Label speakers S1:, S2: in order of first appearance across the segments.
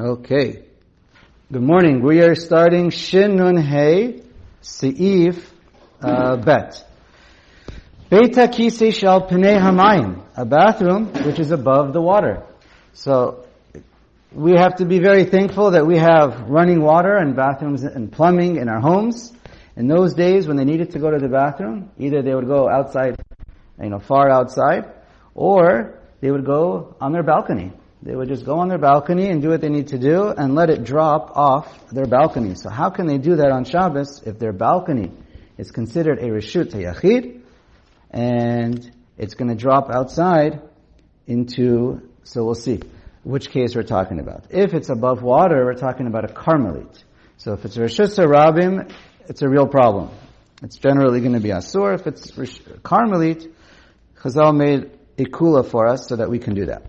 S1: Okay. Good morning. We are starting Shin Nun Hey Seif Bet. Beita Kisei Shal Pnei Hamayim, a bathroom which is above the water. So we have to be very thankful that we have running water and bathrooms and plumbing in our homes. In those days when they needed to go to the bathroom, either they would go outside, far outside, or they would go on their balcony. They would just go on their balcony and do what they need to do and let it drop off their balcony. So how can they do that on Shabbos if their balcony is considered a Reshut HaYachid and it's going to drop outside into, so we'll see which case we're talking about. If it's above water, we're talking about a Carmelite. So if it's a Reshut HaRabim, it's a real problem. It's generally going to be Asur. If it's Carmelite, Chazal made a kula for us so that we can do that.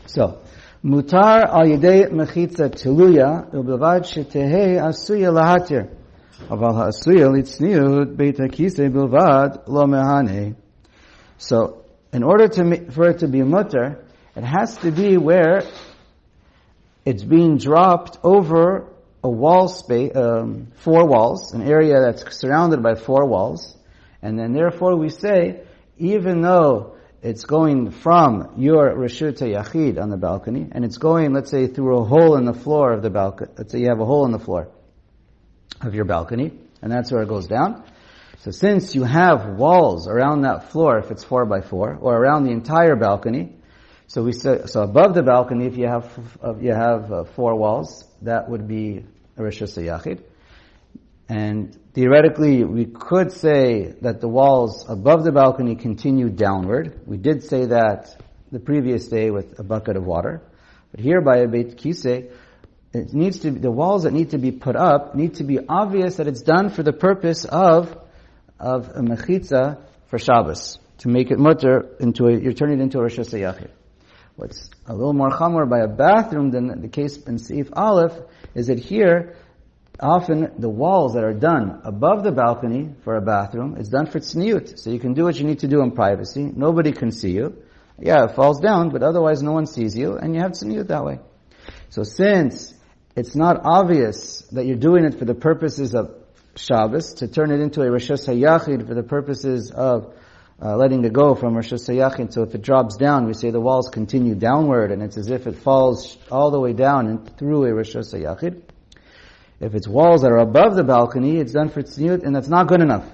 S1: So, mutar al yedei mechitza teluya ubelvad shetehei asuya lahatir, aval ha'asuya litzniut beit hakisei bilvad lo mehane. So, in order for it to be mutar, it has to be where it's being dropped over a wall space, 4 walls, an area that's surrounded by 4 walls, and then therefore we say, even though it's going from your Reshut HaYachid on the balcony, and it's going, let's say, through a hole in the floor of the balcony. Let's say you have a hole in the floor of your balcony, and that's where it goes down. So since you have walls around that floor, if it's 4 by 4, or around the entire balcony, so above the balcony, if you have 4 walls, that would be a Reshut HaYachid. And theoretically, we could say that the walls above the balcony continue downward. We did say that the previous day with a bucket of water. But here by a Beit Kisei, it needs to be, the walls that need to be put up need to be obvious that it's done for the purpose of a mechitza for Shabbos. To make it mutter you're turning it into a Reshut HaYachid. What's a little more chamor by a bathroom than the case in Seif Aleph is that here, often the walls that are done above the balcony for a bathroom is done for tzniut. So you can do what you need to do in privacy. Nobody can see you. Yeah, it falls down, but otherwise no one sees you, and you have tzniut that way. So since it's not obvious that you're doing it for the purposes of Shabbos, to turn it into a Reshut HaYachid for the purposes of letting it go from Reshut HaYachid, so if it drops down, we say the walls continue downward, and it's as if it falls all the way down and through a Reshut HaYachid. If it's walls that are above the balcony, it's done for tzniut, and that's not good enough.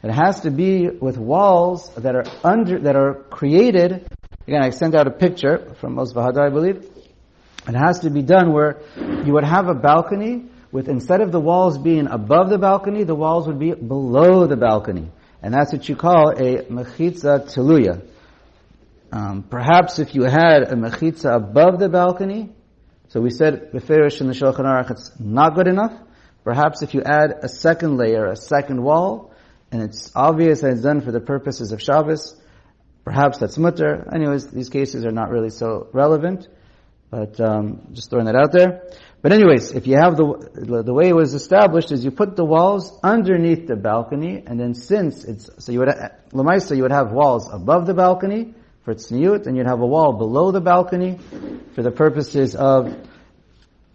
S1: It has to be with walls that are created. Again, I sent out a picture from Mos Vahadar, I believe. It has to be done where you would have a balcony with, instead of the walls being above the balcony, the walls would be below the balcony. And that's what you call a mechitza teluya. Perhaps if you had a mechitza above the balcony, so we said, Beferish in the Shulchan Aruch, it's not good enough. Perhaps if you add a second layer, a second wall, and it's obvious that it's done for the purposes of Shabbos, perhaps that's mutter. Anyways, these cases are not really so relevant, but just throwing that out there. But anyways, if you have the way it was established is you put the walls underneath the balcony, and then you would have walls above the balcony for tzniut, and you'd have a wall below the balcony for the purposes of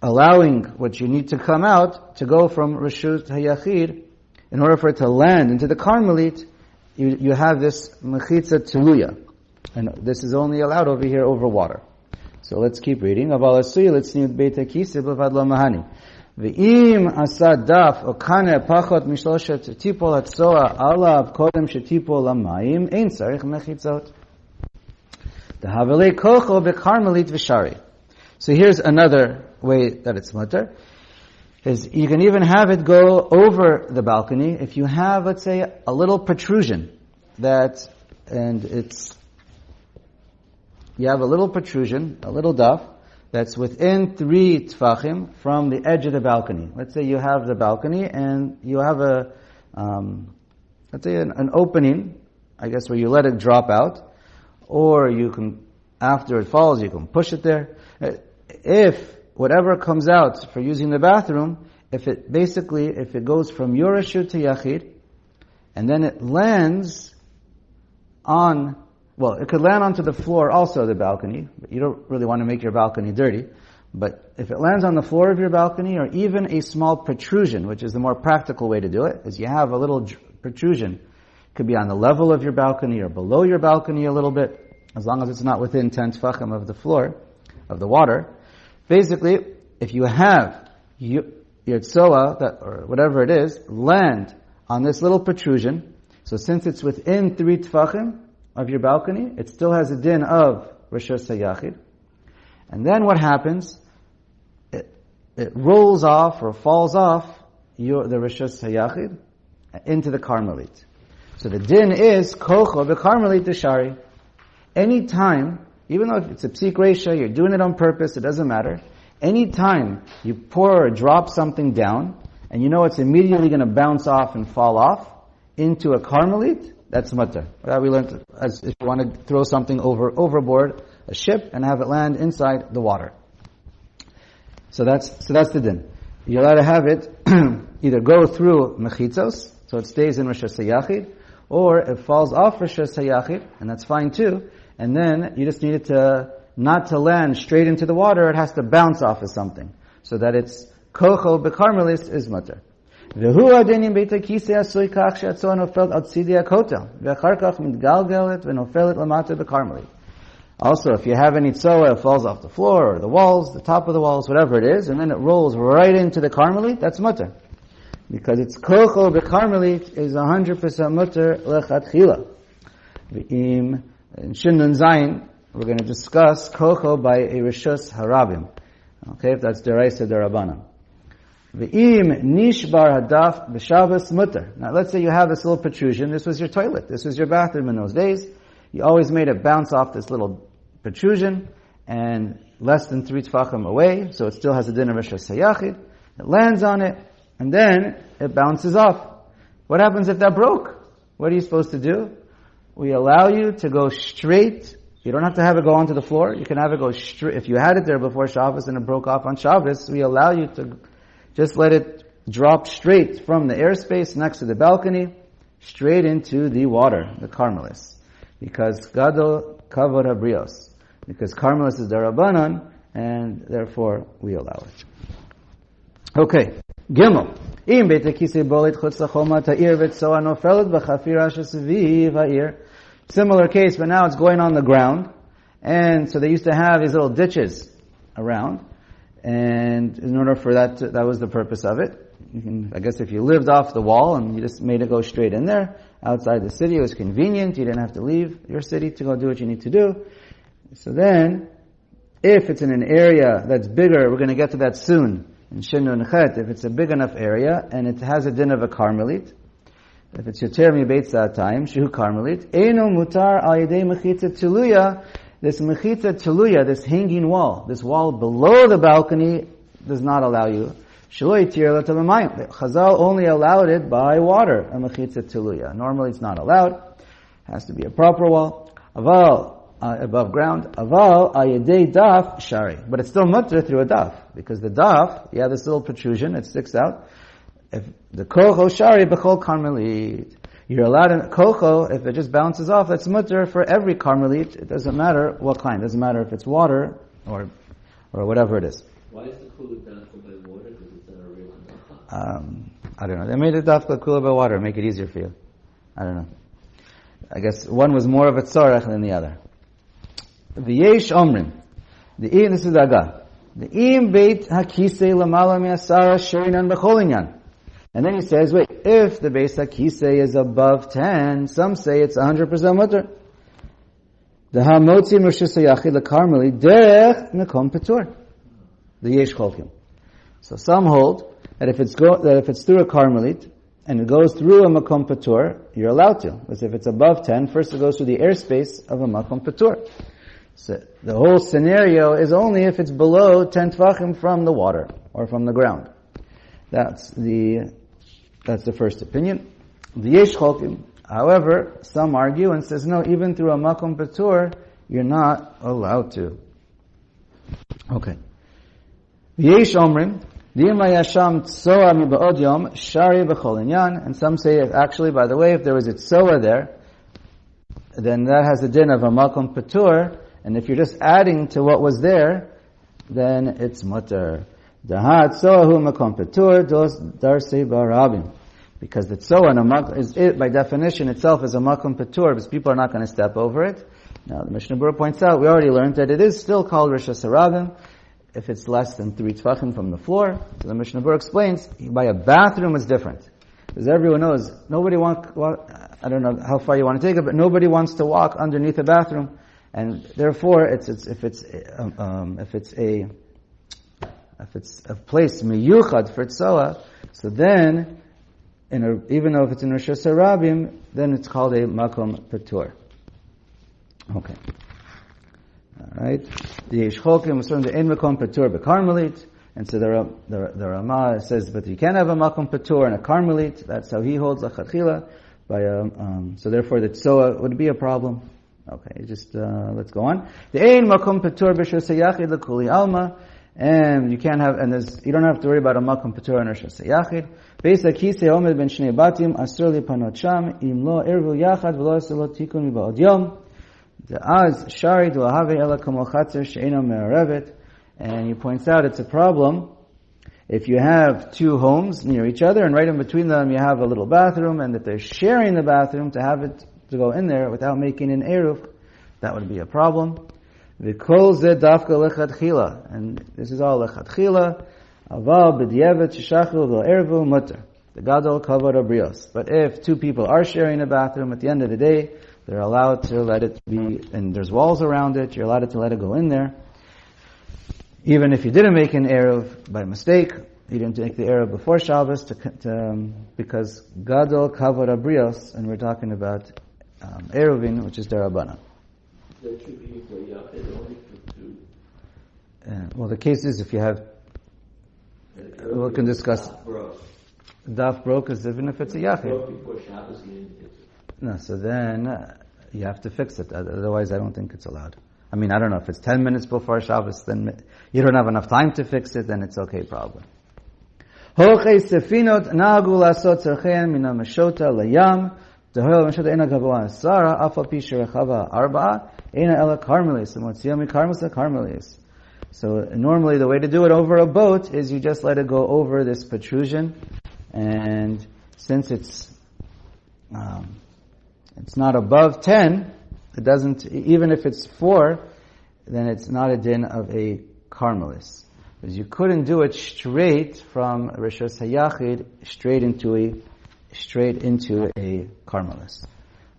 S1: allowing what you need to come out to go from Reshut HaYachid. In order for it to land into the Carmelite, you have this mechitza teluya. And this is only allowed over here over water. So let's keep reading. Aval asuya litzniut beit hakisei b'levad lo mahani. Ve'im asa daf o kaneh pachot mishloshet tipol hatzoa alav kodem shetipol lamayim ein tzarich mechitzot. The Havelei Kocho beKarmelit Vishari. So here's another way that it's mutter. Is you can even have it go over the balcony if you have, let's say, a little protrusion you have a little protrusion, a little duff, that's within 3 tfachim from the edge of the balcony. Let's say you have the balcony and you have let's say an opening, I guess, where you let it drop out. Or you can, after it falls, you can push it there. If whatever comes out for using the bathroom, if it goes from your Reshut HaYachid, and then it lands it could land onto the floor also of the balcony, but you don't really want to make your balcony dirty. But if it lands on the floor of your balcony, or even a small protrusion, which is the more practical way to do it, is you have a little protrusion. It could be on the level of your balcony or below your balcony a little bit, as long as it's not within 10 tefachim of the floor, of the water. Basically, if you have your tzoa, or whatever it is, land on this little protrusion, so since it's within 3 tefachim of your balcony, it still has a din of Rishus HaYachid. And then what happens? It rolls off or falls off the Rishus HaYachid into the Carmelit. So the din is kocho b'Carmelit d'shari. Any time, even though if it's a psik reisha, you're doing it on purpose, it doesn't matter. Any time you pour or drop something down, and you know it's immediately going to bounce off and fall off into a Carmelit, that's mutter. That we learned as if you want to throw something overboard a ship and have it land inside the water. So that's the din. You're allowed to have it either go through mechitzos, so it stays in Rishus HaYachid, or it falls off Rishus HaYachid, and that's fine too, and then you just need it to, not to land straight into the water, it has to bounce off of something, so that it's kocho b'Carmelis is mutter. V'hu adenim beit hakisei asui kach she'atzoa nofelt al tzidi hakotel, v'achar kach mitgalgelet v'nofelet lamata b'Carmelit. Also, if you have any tzoa, it falls off the floor, or the walls, the top of the walls, whatever it is, and then it rolls right into the Carmelit, that's mutter. Because it's kocho b'Carmelit is 100% mutter lechatchila. In Shin Nun Zayin, we're going to discuss kocho by a Rishus Harabim. Okay, if that's deraisa derabanan. V'im nishbar hadaf b'Shabbos mutter. Now let's say you have this little protrusion, this was your toilet, this was your bathroom in those days, you always made it bounce off this little protrusion, and less than 3 tefachim away, so it still has a din of Rishus HaYachid, it lands on it, and then it bounces off. What happens if that broke? What are you supposed to do? We allow you to go straight. You don't have to have it go onto the floor. You can have it go straight. If you had it there before Shabbos and it broke off on Shabbos, we allow you to just let it drop straight from the airspace next to the balcony, straight into the water, the Carmelis. Because Gadol Kavod HaBrios. Because Carmelis is Darabanan, and therefore we allow it. Okay. Gimel. Im beit hakisei bolit chutz lachoma ta'ir v'tzoa nofelet b'chafira shesviv ha'ir. Similar case, but now it's going on the ground. And so they used to have these little ditches around. And in order for that was the purpose of it. I guess if you lived off the wall and you just made it go straight in there, outside the city, it was convenient. You didn't have to leave your city to go do what you need to do. So then, if it's in an area that's bigger, we're going to get to that soon, in Shin Nun Chet, if it's a big enough area, and it has a din of a Carmelit, if it's Yoter Mibeitz that time, Shehu Carmelit, Eino Mutar Al Yedei Mechitza Tuluya, this Mechitza Tuluya, this hanging wall, this wall below the balcony, does not allow you. Chazal only allowed it by water, a Mechitza Tuluya. Normally it's not allowed. It has to be a proper wall. Aval, above ground. Aval, ayedei daf, shari. But it's still mutter through a daf. Because the daf, you have this little protrusion, it sticks out. If the kocho shari b'chol Carmelit. You're allowed in kocho, if it just bounces off, that's mutter for every Carmelit. It doesn't matter what kind. It doesn't matter if it's water or whatever it is.
S2: Why is the kula dafka by water? Because it's not a real dafka.
S1: I don't know. They made the dafka kula by water, make it easier for you. I don't know. I guess one was more of a tzorech than the other. V'yesh omrim. This is the Agah. The im beit hakisei lamala mi'asara sherinan b'chol inyan. And then he says, wait, if the beis hakisei is above 10, some say it's 100% mutter. The hamotzi Rishus HaYachid leKarmeli derech mekom petur. The yesh cholkim. So some hold that if it's through a Carmelit and it goes through a makom patur, you're allowed to. Because if it's above 10, first it goes through the airspace of a makom patur. So the whole scenario is only if it's below 10 tvachim from the water or from the ground. That's the first opinion. The yesh cholkim. However, some argue and says no, even through a makom patur, you're not allowed to. Okay. Yesh omrim, Dima yasham tsoa mi ba'od yom, shari b'chol inyan. And some say, actually, by the way, if there was a tsoa there, then that has the din of a makom patur, and if you're just adding to what was there, then it's mutter. Dahat soahu makom petur dos darse barabim. Because the tzoa is it by definition itself is a makom petur, because people are not going to step over it. Now the Mishnah Berurah points out, we already learned that it is still called Rosh Hashanah if it's less than 3 tefachim from the floor. So the Mishnah Berurah explains, by a bathroom it's different. Because everyone knows, nobody I don't know how far you want to take it, but nobody wants to walk underneath a bathroom. And therefore, if it's a place miyuchad for tzoa, so then, even though if it's in Rosh Hashanah, then it's called a makom petur. Okay. Alright. The Yesh Chokim was from the in makom petur bekarmelit, and so the Rama says, but you can't have a makom petur and a karmelit. That's how he holds lachatchila. So therefore, the tzoa would be a problem. Okay, just let's go on. The ein makom petur b'shus hayachid lekuli alma, and you can't have, you don't have to worry about a makom petur and rishus hayachid. Beis hakisei omed ben shnei batim asur lipanot sham im lo ervu yachad v'lo asur lo tikun miba'od yom. The az shari do ahave ela kamo chatzer she'ena me'arevet, and he points out it's a problem if you have 2 homes near each other and right in between them you have a little bathroom, and that they're sharing the bathroom, to have it to go in there without making an eruv, that would be a problem. V'kol zeh dafka lechatchila, and this is all lechatchila. Aval b'diavad sheshachu v'eruvu mutter. The gadol kavod abrios. But if 2 people are sharing a bathroom, at the end of the day, they're allowed to let it be, and there's walls around it, you're allowed to let it go in there. Even if you didn't make an eruv by mistake, you didn't make the eruv before Shabbos, because gadol kavod abrios, and we're talking about eruvin, which is derabana. Well, the case is if you have, we can discuss. Daf broke is even if it's a yachid. No, so then you have to fix it. Otherwise, I don't think it's allowed. I mean, I don't know if it's 10 minutes before Shabbos, then you don't have enough time to fix it, then it's okay, probably. Hochei sefinot nagu lasot tzarchein mina meshota layam. Dehoil meshota ena gavoa asara afal pi sherechava arba'a ena ela karmelis. And what's yomi karmelis? So normally the way to do it over a boat is you just let it go over this protrusion, and since it's not above 10, it doesn't, even if it's 4, then it's not a din of a karmelis. Because you couldn't do it straight from Rishos HaYachid straight into a karmelis.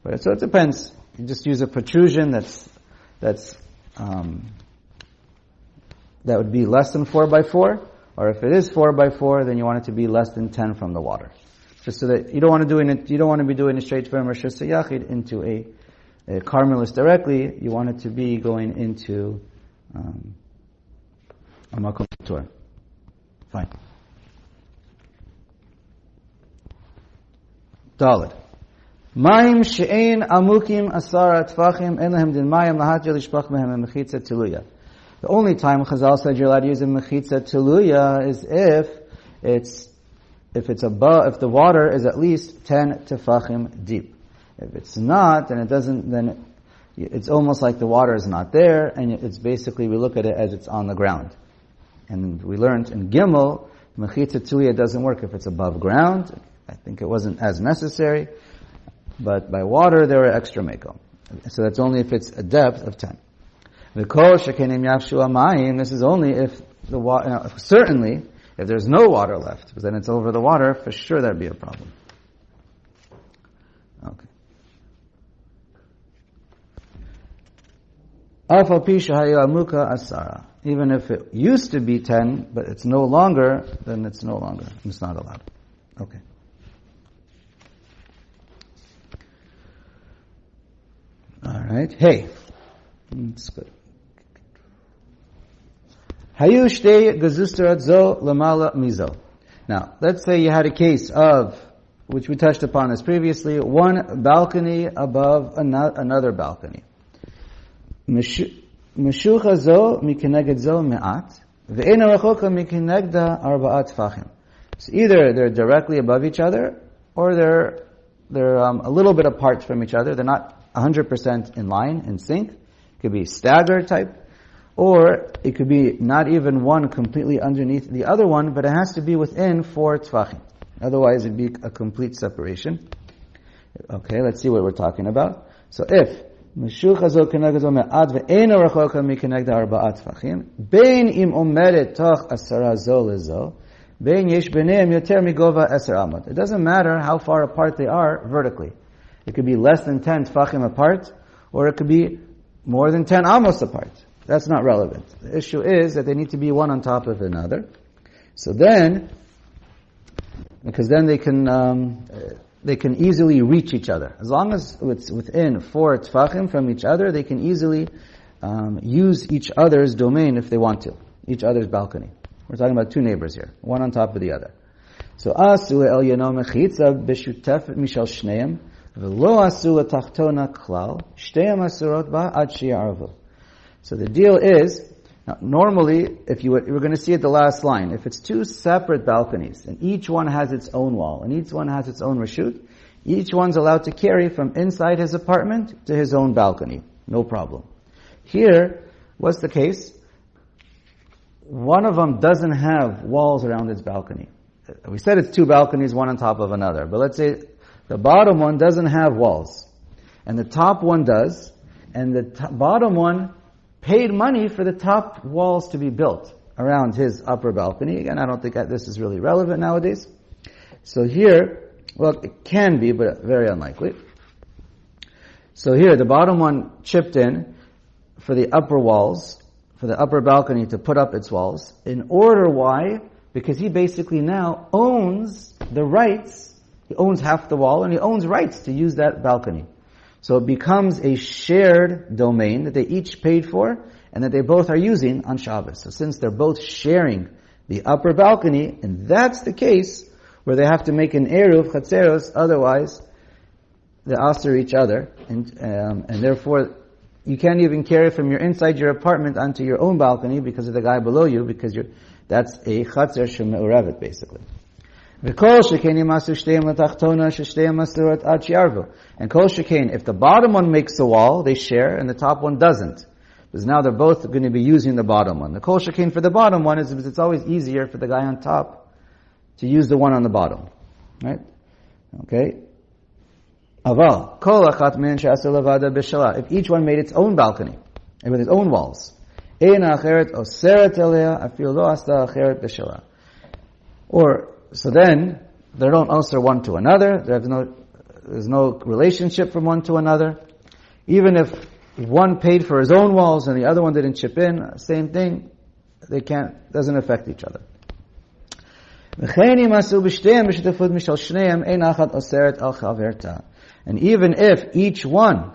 S1: But so it depends. You just use a protrusion that would be less than 4 by 4, or if it is 4 by 4, then you want it to be less than 10 from the water. Just so that you don't want to be doing it straight from Rishos HaYachid into a karmelis directly. You want it to be going into a makom petur. Fine. Daled. Mayim she'ein amukim asara tfachim en lehem din mayim lahatya lishpach mehem mechitza tiluya. The only time Chazal said you're allowed to use a mechitza tiluya is if the water is at least 10 tefachim deep. If it's not, then it's almost like the water is not there, and it's basically, we look at it as it's on the ground. And we learned in Gimel, mechitza tiluya doesn't work if it's above ground. I think it wasn't as necessary, but by water there are extra meko. So that's only if it's a depth of 10. V'kol shekenim yavshu amayim, this is only if the water, certainly, if there's no water left, because then it's over the water, for sure that'd be a problem. Okay. Afal pi shehayu amuka asara. Even if it used to be 10, but it's no longer, then it's no longer. It's not allowed. Okay. Alright. Hey. That's good. Hayu shtei gezusterat zo lamala mizo. Now, let's say you had a case of, which we touched upon this previously, one balcony above another balcony. Meshucha zo mikeneged zo me'at, ve'ena rachoka mikenegda arba'at tfachim. So either they're directly above each other, or they're a little bit apart from each other. They're not 100% in line, in sync. It could be staggered type. Or it could be not even one completely underneath the other one, but it has to be within 4 tfachim. Otherwise it'd be a complete separation. Okay, let's see what we're talking about. So if משוך הזו כנגד זו מעט ואינו רחוק מכנגד 4 טפחים, בין אם עומדת תוך 10 זו לזו, בין יש ביניהם יותר מגובה 10 אמות. It doesn't matter how far apart they are vertically. It could be less than 10 tfachim apart, or it could be more than 10 amos apart. That's not relevant. The issue is that they need to be one on top of another. So then, because then they can easily reach each other. As long as it's within 4 tfachim from each other, they can easily use each other's domain if they want to. Each other's balcony. We're talking about 2 neighbors here, one on top of the other. So asu el yano mechitza b'shutefet mishal shneim v'lo asu l'tachtona klal shteim asurot ba ad shi'arvu. So the deal is, now, normally, if you were going to see at the last line, if it's 2 separate balconies, and each one has its own wall, and each one has its own reshut, each one's allowed to carry from inside his apartment to his own balcony. No problem. Here, what's the case? One of them doesn't have walls around its balcony. We said it's 2 balconies, one on top of another. But let's say the bottom one doesn't have walls, and the top one does, and the bottom one paid money for the top walls to be built around his upper balcony. Again, I don't think this is really relevant nowadays. So here, well, it can be, but very unlikely. So here, the bottom one chipped in for the upper walls, for the upper balcony to put up its walls. In order, why? Because he basically now owns the rights. He owns half the wall, and he owns rights to use that balcony. So it becomes a shared domain that they each paid for and that they both are using on Shabbos. So since they're both sharing the upper balcony, and that's the case where they have to make an eruv chatzeros, otherwise they aser each other, and therefore you can't even carry from your inside your apartment onto your own balcony because of the guy below you, because that's a chatzer sheme'urevet basically. And kol shekain, if the bottom one makes the wall, they share, and the top one doesn't. Because now they're both going to be using the bottom one. The kol shekain for the bottom one is because it's always easier for the guy on top to use the one on the bottom. Right? Okay? Aval, kol achat min she'aseh levada b'shala. If each one made its own balcony, and with its own walls, eina acheret oseret elea, afil lo asta acheret b'shala. Or, so then, they don't answer one to another. There's no relationship from one to another. Even if one paid for his own walls and the other one didn't chip in, same thing. Doesn't affect each other. And even if each one,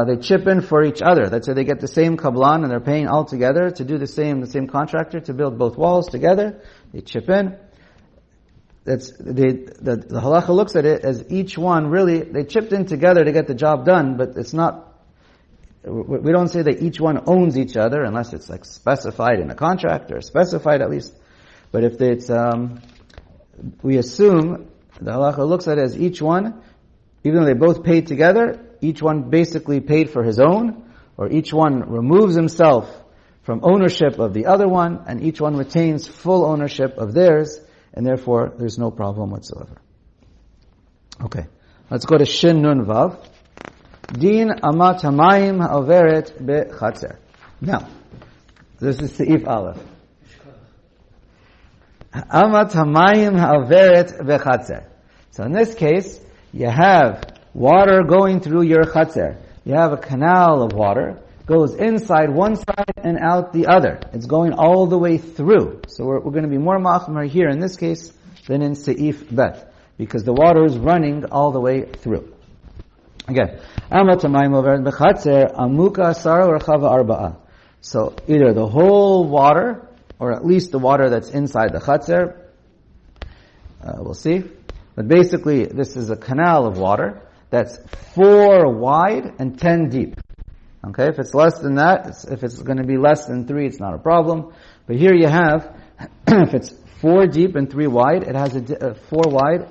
S1: they chip in for each other, let's say they get the same kablan and they're paying all together to do the same contractor to build both walls together, they chip in. The halacha looks at it as each one really, they chipped in together to get the job done, but it's not, we don't say that each one owns each other unless it's like specified in a contract, or specified at least. But if it's, we assume, the halacha looks at it as each one, even though they both paid together, each one basically paid for his own, or each one removes himself from ownership of the other one, and each one retains full ownership of theirs, and therefore there's no problem whatsoever. Okay, let's go to Shin Nun Vav. Din amat hamayim ha'overet bechatzer. Now, this is Seif Aleph. Amat hamayim ha'overet bechatzer. So in this case, you have water going through your chatzer. You have a canal of water, goes inside one side and out the other. It's going all the way through. So we're going to be more machmer here in this case than in Seif Bet, because the water is running all the way through. Again, so either the whole water, or at least the water that's inside the chatzer, we'll see. But basically, this is a canal of water that's 4 wide and 10 deep. Okay, if it's less than that, if it's going to be less than 3, it's not a problem. But here you have, if it's 4 deep and 3 wide, it has a 4 wide,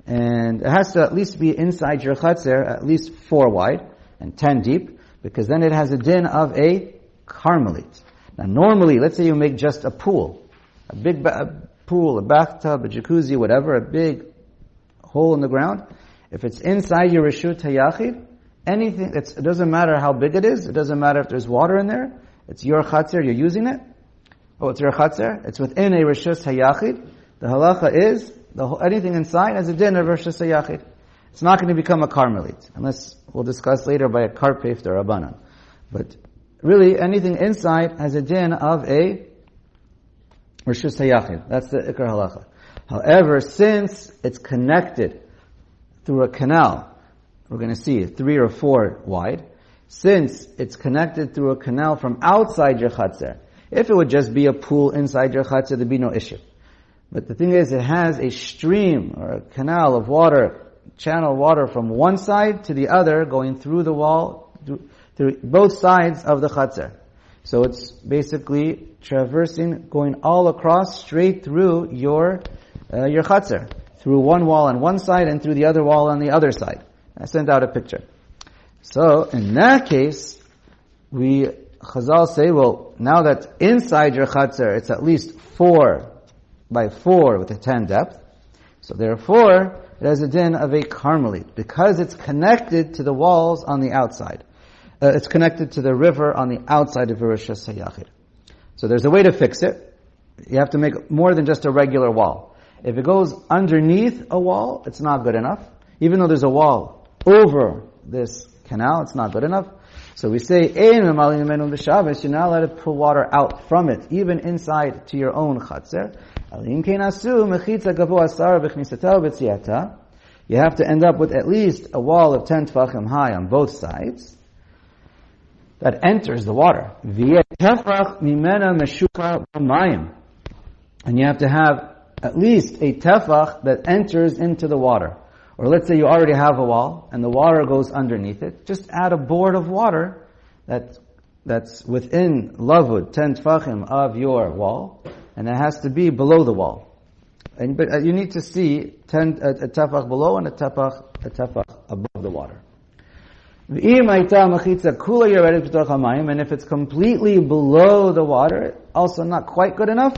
S1: and it has to at least be inside your chatzer, at least 4 wide and 10 deep, because then it has a din of a carmelite. Now normally, let's say you make just a pool, a big pool, a bathtub, a jacuzzi, whatever, a big hole in the ground. If it's inside your Reshut HaYachid, anything, it doesn't matter how big it is, it doesn't matter if there's water in there, it's your Chatzir, you're using it. Oh, it's your Chatzir, it's within a Reshut HaYachid. The halacha is, anything inside has a din of Reshut HaYachid. It's not going to become a carmelite, unless we'll discuss later by a karpef or rabbanan. But really, anything inside has a din of a Reshut HaYachid. That's the Ikar halacha. However, since it's connected through a canal, we're going to see 3 or 4 wide, since it's connected through a canal from outside your Chatzir, if it would just be a pool inside your Chatzir, there'd be no issue. But the thing is, it has a stream or a canal of water, channel water from one side to the other, going through the wall, through both sides of the Chatzir. So it's basically traversing, going all across, straight through your Chatzir, through one wall on one side and through the other wall on the other side. I sent out a picture. So in that case, Chazal say, well, now that inside your Chatzir, it's at least 4 by 4 with a 10 depth. So therefore, it has a din of a carmelite, because it's connected to the walls on the outside. It's connected to the river on the outside of Reshut HaYachid. So there's a way to fix it. You have to make more than just a regular wall. If it goes underneath a wall, it's not good enough. Even though there's a wall over this canal, it's not good enough. So we say, you're not allowed to pull water out from it, even inside to your own Chatzir. You have to end up with at least a wall of 10 tefachim high on both sides that enters the water. And you have to have at least a tefach that enters into the water. Or let's say you already have a wall and the water goes underneath it. Just add a board of water that's within lavud, 10 tefachim of your wall, and it has to be below the wall. But you need to see a tefach below and a tefach above the water. And if it's completely below the water, also not quite good enough,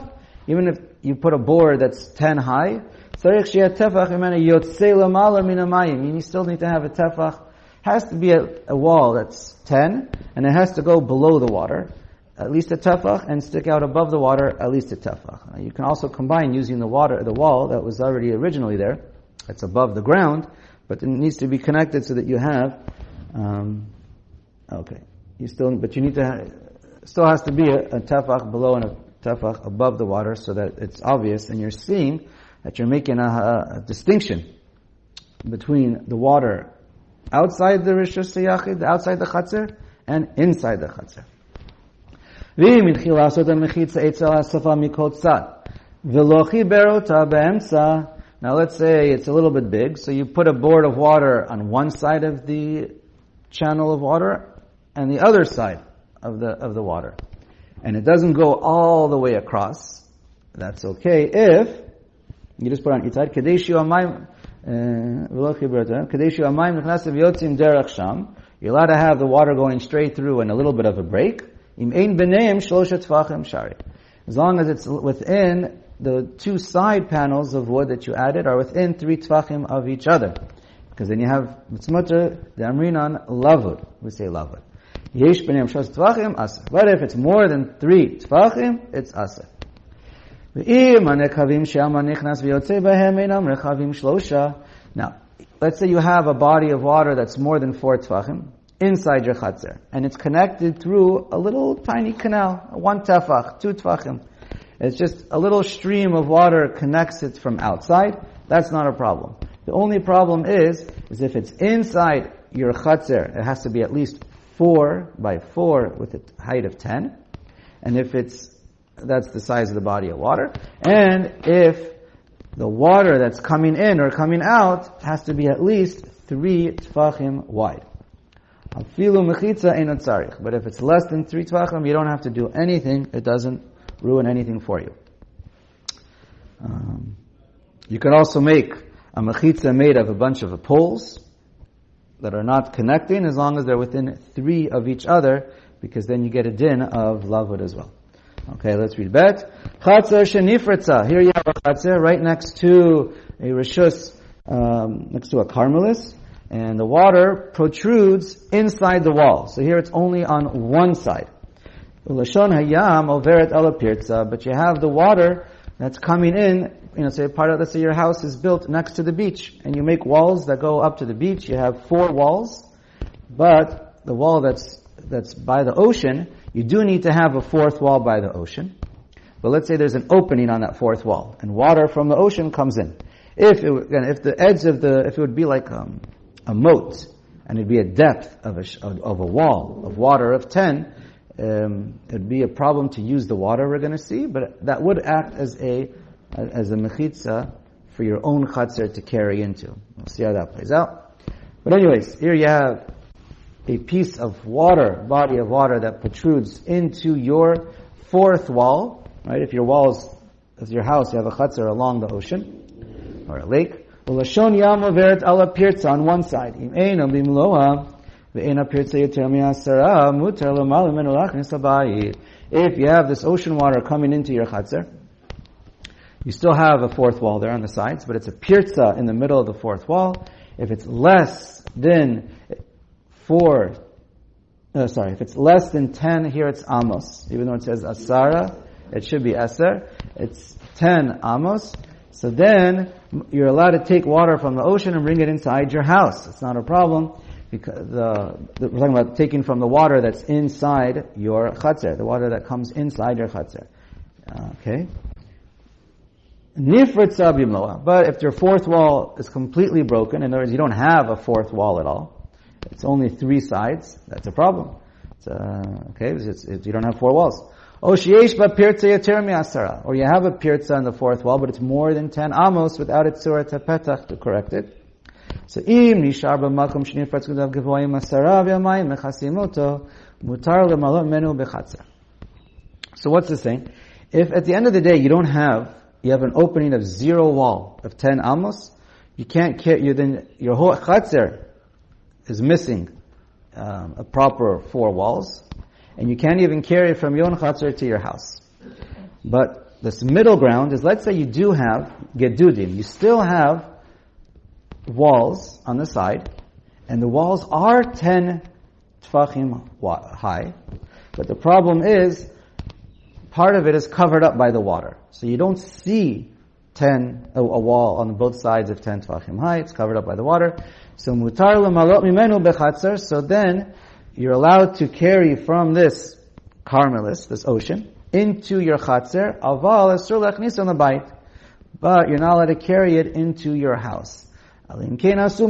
S1: even if you put a board that's 10 high, you still need to have a tefach. Has to be a wall that's 10, and it has to go below the water, at least a tefach, and stick out above the water, at least a tefach. You can also combine using the wall that was already originally there, that's above the ground, but it needs to be connected so that you have, still has to be a tefach below and a tefach above the water, so that it's obvious, and you're seeing that you're making a distinction between the water outside the Reshut HaYachid, outside the Chatzir, and inside the Chatzir. Now let's say it's a little bit big, so you put a board of water on one side of the channel of water and the other side of the water. And it doesn't go all the way across. That's okay if you just put on each side. You're allowed to have the water going straight through and a little bit of a break. As long as it's within the 2 side panels of wood that you added are within 3 tefachim of each other. Because then you have mitzmuter, the amrinan, lavud. We say lavud. But if it's more than 3 tefachim, it's asr. Now, let's say you have a body of water that's more than 4 tefachim inside your chatzir, and it's connected through a little tiny canal, 1 tefach, 2 tefachim. It's just a little stream of water connects it from outside. That's not a problem. The only problem is if it's inside your chatzir, it has to be at least 4 by 4 with a height of 10, and that's the size of the body of water. And if the water that's coming in or coming out has to be at least 3 tefachim wide. But if it's less than 3 tefachim, you don't have to do anything. It doesn't ruin anything for you. You can also make a mechitza made of a bunch of poles that are not connecting, as long as they're within 3 of each other, because then you get a din of lavud as well. Okay, let's read bet. Chatzar shenifritza. Here you have a chatzar right next to a rishus, next to a carmelis, and the water protrudes inside the wall. So here it's only on one side. Ulashon hayam overet ala pirtza, but you have the water that's coming in. Say let's say your house is built next to the beach, and you make walls that go up to the beach. You have 4 walls, but the wall that's by the ocean, you do need to have a 4th wall by the ocean. But let's say there's an opening on that 4th wall, and water from the ocean comes in. If the edge of if it would be like a moat, and it'd be a depth of a wall of water of 10, it'd be a problem to use the water we're going to see, but that would act as a mechitza for your own chatzar to carry into. We'll see how that plays out. But anyways, here you have a piece of water, body of water that protrudes into your 4th wall, right? If your house, you have a chatzar along the ocean, or a lake. Ulashon yam overet ala pirtza on one side. Im eina bimloa, ve'ena pirtza yoter mi'asara, mutar l'mal menu lachnis habayit. If you have this ocean water coming into your chatzar, you still have a 4th wall there on the sides, but it's a pirtza in the middle of the 4th wall. If it's less than if it's less than 10, here it's amos. Even though it says asara, it should be eser. It's 10 amos. So then, you're allowed to take water from the ocean and bring it inside your house. It's not a problem, because we're talking about taking from the water that's inside your chatzar, the water that comes inside your chatzar. Okay? Nifritza bimloa. But if your 4th wall is completely broken, in other words, you don't have a 4th wall at all, it's only 3 sides, that's a problem. You don't have 4 walls. Or you have a pirtza in the 4th wall, but it's more than 10 amos without a tzura petach to correct it. So im nishar b'makom shnifratz gudav gavoyim asara v'yamayim mechasimoto mutar lemalot menu bechatzar. So what's this saying? If at the end of the day you have an opening of 0 wall of 10 amos, you can't carry, then your whole chatzar is missing a proper 4 walls, and you can't even carry it from your own chatzar to your house. But this middle ground is, let's say you do have gedudim, you still have walls on the side, and the walls are 10 tfachim high, but the problem is, part of it is covered up by the water. So you don't see a wall on both sides of 10 tfachim high, it's covered up by the water. So mutar lemalot mimenu bechatzar, so then you're allowed to carry from this carmelis, this ocean, into your chatzar, aval asur lechnis on the bite, but you're not allowed to carry it into your house. Unless you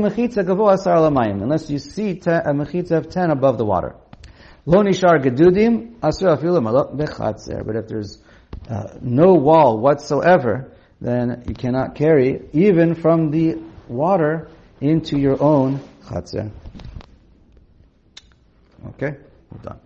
S1: see a mechitza of 10 above the water. Lo nishar gedudim asur afilu malot bechatzar. But if there's no wall whatsoever, then you cannot carry even from the water into your own chatzar. Okay, we're done.